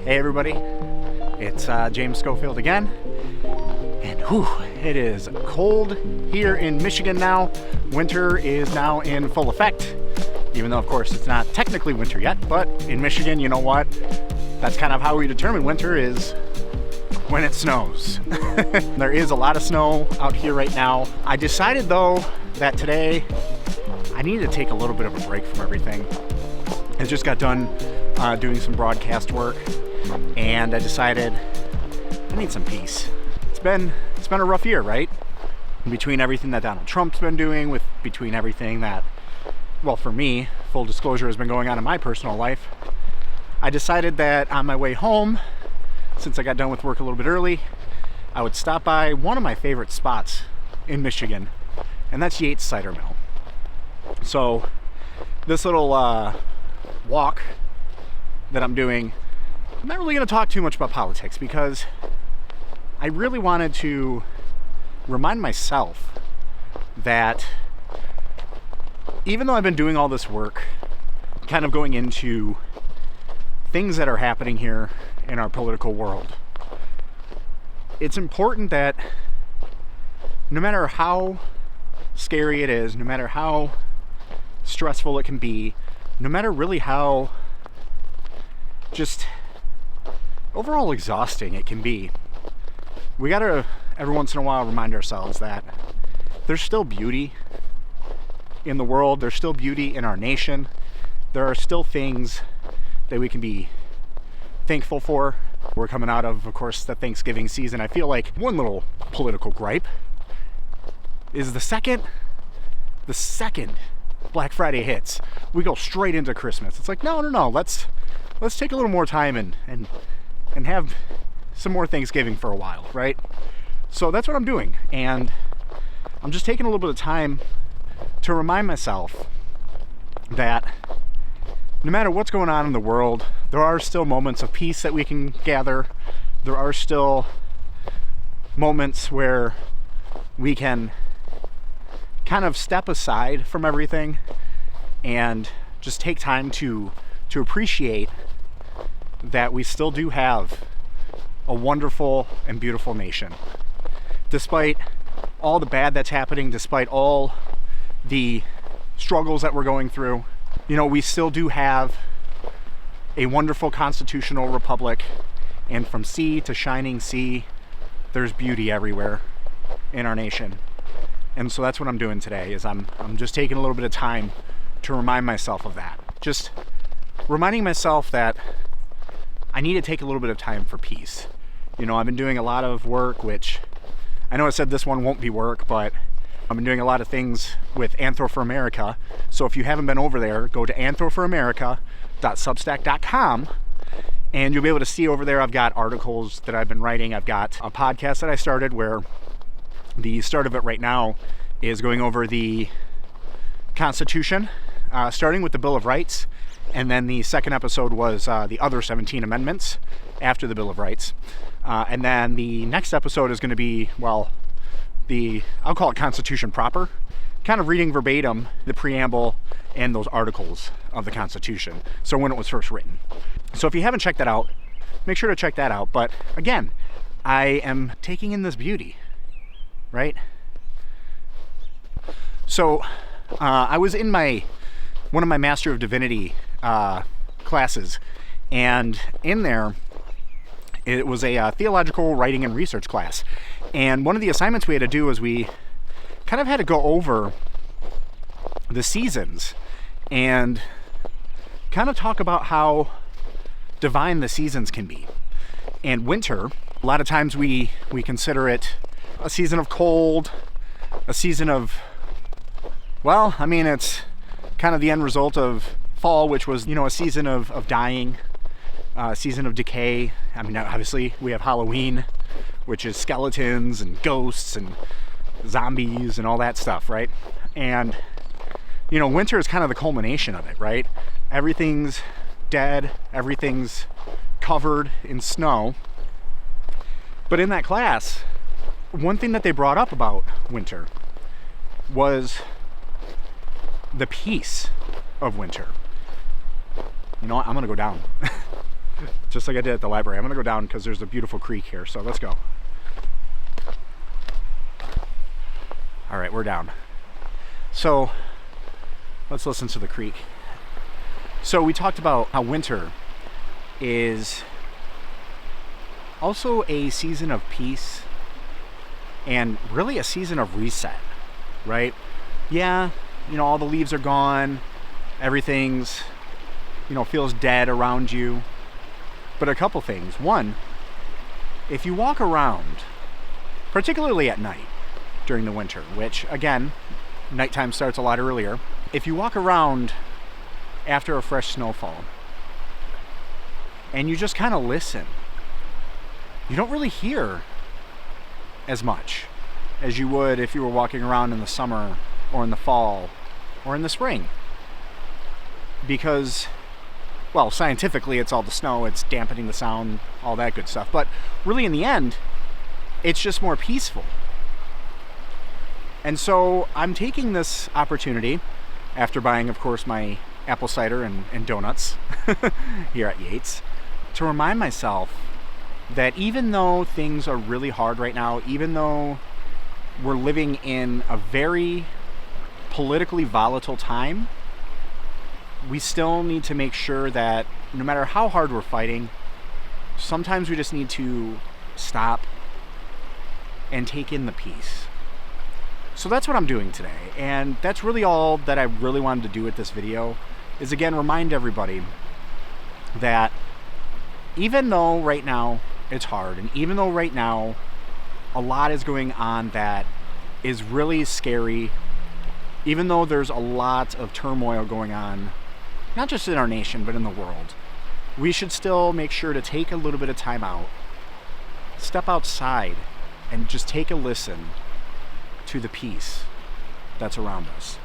Hey everybody, it's James Schofield again, and it is cold here in Michigan now. Winter is now in full effect, even though of course it's not technically winter yet, but in Michigan, you know what? That's kind of how we determine winter, is when it snows. There is a lot of snow out here right now. I decided though that today I needed to take a little bit of a break from everything. I just got done doing some broadcast work, and I decided I need some peace. It's been a rough year, right? Between everything that Donald Trump's been doing, between everything that, well, for me, full disclosure, has been going on in my personal life, I decided that on my way home, since I got done with work a little bit early, I would stop by one of my favorite spots in Michigan, and that's Yates Cider Mill. So this little walk that I'm doing, I'm not really going to talk too much about politics, because I really wanted to remind myself that even though I've been doing all this work, kind of going into things that are happening here in our political world, it's important that no matter how scary it is, no matter how stressful it can be, no matter really how just overall exhausting it can be, we gotta every once in a while remind ourselves that there's still beauty in the world, there's still beauty in our nation, there are still things that we can be thankful for. We're coming out of course, the Thanksgiving season. I feel like one little political gripe is the second Black Friday hits, we go straight into Christmas. It's like, no, let's take a little more time and have some more Thanksgiving for a while, right? So that's what I'm doing, and I'm just taking a little bit of time to remind myself that no matter what's going on in the world, there are still moments of peace that we can gather. There are still moments where we can kind of step aside from everything and just take time to appreciate that we still do have a wonderful and beautiful nation. Despite all the bad that's happening, despite all the struggles that we're going through, you know, we still do have a wonderful constitutional republic, and from sea to shining sea, there's beauty everywhere in our nation. And so that's what I'm doing today, is I'm just taking a little bit of time to remind myself of that. Just reminding myself that I need to take a little bit of time for peace. You know, I've been doing a lot of work, which I know I said this one won't be work, but I've been doing a lot of things with ANTHRO for America. So if you haven't been over there, go to anthroforamerica.substack.com, and you'll be able to see over there I've got articles that I've been writing. I've got a podcast that I started where the start of it right now is going over the Constitution, starting with the Bill of Rights, and then the second episode was the other 17 amendments after the Bill of Rights. And then the next episode is going to be, well, I'll call it Constitution proper, kind of reading verbatim the preamble and those articles of the Constitution, so when it was first written. So if you haven't checked that out, make sure to check that out. But again, I am taking in this beauty, right? So I was in one of my Master of Divinity classes, and in there it was a theological writing and research class, and one of the assignments we had to do was we kind of had to go over the seasons and kind of talk about how divine the seasons can be. And winter, a lot of times we consider it a season of cold, a season of, well, I mean, it's kind of the end result of fall, which was, you know, a season of dying, a season of decay. I mean, obviously we have Halloween, which is skeletons and ghosts and zombies and all that stuff, right? And, you know, winter is kind of the culmination of it, right? Everything's dead, everything's covered in snow. But in that class, one thing that they brought up about winter was the peace of winter. You know what? I'm gonna go down. just like I did at the library. I'm gonna go down because there's a beautiful creek here, so let's go. All right, we're down. So let's listen to the creek. So we talked about how winter is also a season of peace and really a season of reset, right? Yeah, you know, all the leaves are gone, everything's, you know, feels dead around you. But a couple things. One, if you walk around, particularly at night during the winter, which again, nighttime starts a lot earlier. If you walk around after a fresh snowfall and you just kind of listen, you don't really hear as much as you would if you were walking around in the summer or in the fall or in the spring. Because, well, scientifically it's all the snow, it's dampening the sound, all that good stuff. But really in the end, it's just more peaceful. And so I'm taking this opportunity, after buying, of course, my apple cider and donuts here at Yates, to remind myself that even though things are really hard right now, even though we're living in a very politically volatile time, we still need to make sure that no matter how hard we're fighting, sometimes we just need to stop and take in the peace. So that's what I'm doing today, and that's really all that I really wanted to do with this video, is again remind everybody that even though right now it's hard, and even though right now a lot is going on that is really scary, even though there's a lot of turmoil going on, not just in our nation, but in the world, we should still make sure to take a little bit of time out, step outside, and just take a listen to the peace that's around us.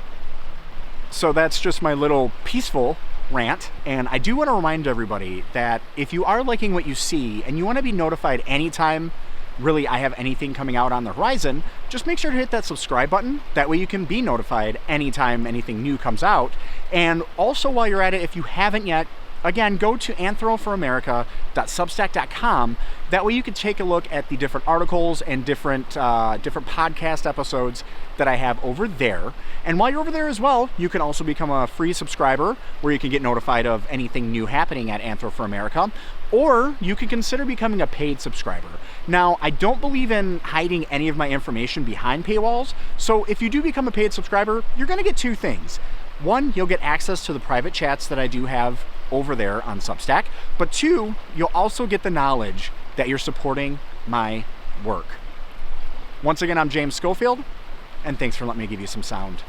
So that's just my little peaceful rant, and I do want to remind everybody that if you are liking what you see and you want to be notified anytime really I have anything coming out on the horizon, just make sure to hit that subscribe button. That way you can be notified anytime anything new comes out. And also while you're at it, if you haven't yet, again, go to anthroforamerica.substack.com. That way you can take a look at the different articles and different podcast episodes that I have over there. And while you're over there as well, you can also become a free subscriber where you can get notified of anything new happening at Anthro for America. Or you can consider becoming a paid subscriber. Now, I don't believe in hiding any of my information behind paywalls. So if you do become a paid subscriber, you're going to get two things. One, you'll get access to the private chats that I do have over there on Substack, but two, you'll also get the knowledge that you're supporting my work. Once again, I'm James Schofield, and thanks for letting me give you some sound.